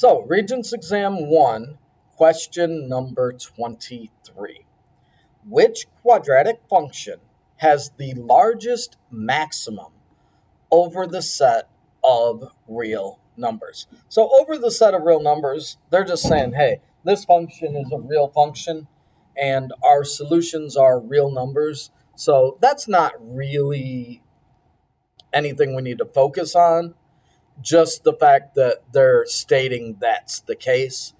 So, Regents Exam 1, question number 23. Which quadratic function has the largest maximum over the set of real numbers? So, over the set of real numbers, they're just saying, hey, this function is a real function and our solutions are real numbers. So, that's not really anything we need to focus on, just the fact that they're stating that's the case.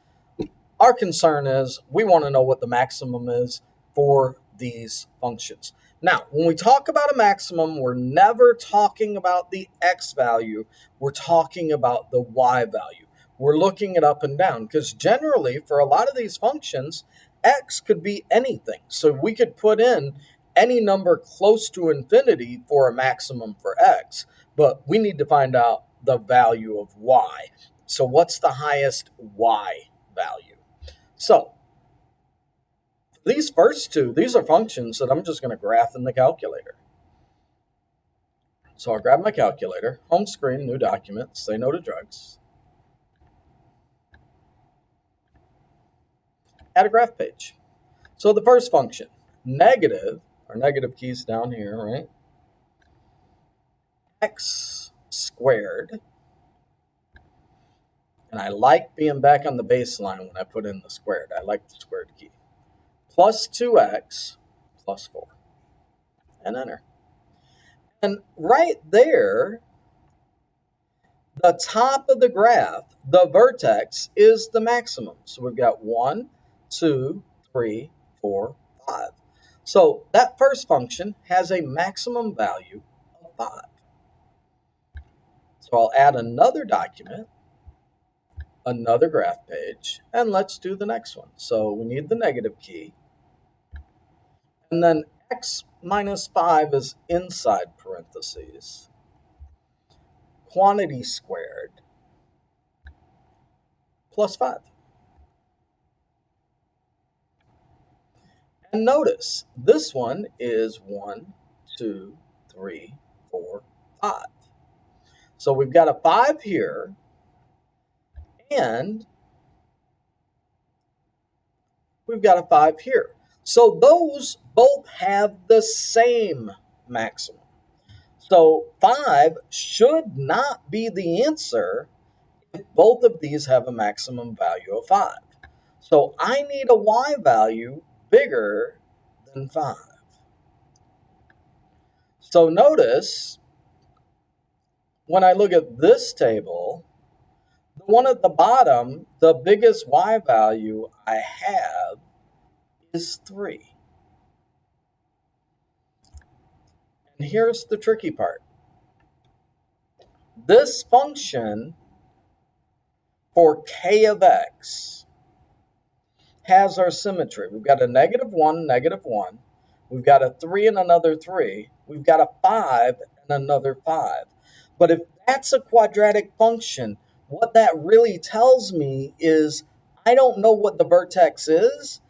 Our concern is we want to know what the maximum is for these functions. Now, when we talk about a maximum, we're never talking about the x value. We're talking about the y value. We're looking it up and down because generally for a lot of these functions, x could be anything. So we could put in any number close to infinity for a maximum for x, but we need to find out the value of y. So what's the highest y value? So these first two, these are functions that I'm just going to graph in the calculator. So I'll grab my calculator, home screen, new document, say no to drugs. Add a graph page. So the first function, negative, our negative key's down here, right? X squared. And I like being back on the baseline when I put in the squared. I like the squared key. Plus 2x plus 4. And enter. And right there, the top of the graph, the vertex, is the maximum. So we've got 1, 2, 3, 4, 5. So that first function has a maximum value of 5. So I'll add another document, another graph page, and let's do the next one. So we need the negative key. And then x minus 5 is inside parentheses. Quantity squared plus 5. And notice, this one is 1, 2, 3, 4, 5. So we've got a 5 here, and we've got a 5 here. So those both have the same maximum. So 5 should not be the answer if both of these have a maximum value of 5. So I need a y value bigger than 5. So notice, when I look at this table, the one at the bottom, the biggest y value I have is 3. And here's the tricky part. This function for k of x has our symmetry. We've got a negative 1, negative 1. We've got a 3 and another 3. We've got a 5 and another 5. But if that's a quadratic function, what that really tells me is I don't know what the vertex is,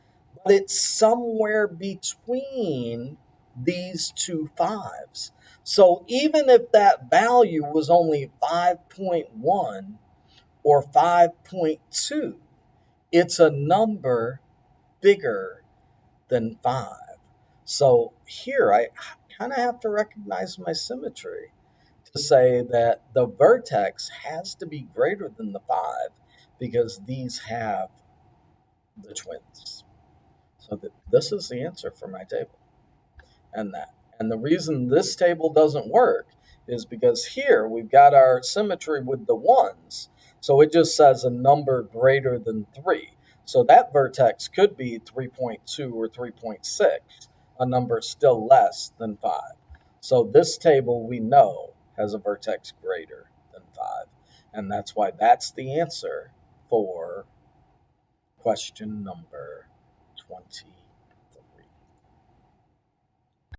but it's somewhere between these two 5s. So even if that value was only 5.1 or 5.2, it's a number bigger than 5. So here I kind of have to recognize my symmetry to say that the vertex has to be greater than the 5 because these have the twins. So this is the answer for my table. And the reason this table doesn't work is because here we've got our symmetry with the 1s. So it just says a number greater than 3. So that vertex could be 3.2 or 3.6, a number still less than 5. So this table we know has a vertex greater than 5. And that's why that's the answer for question number 20.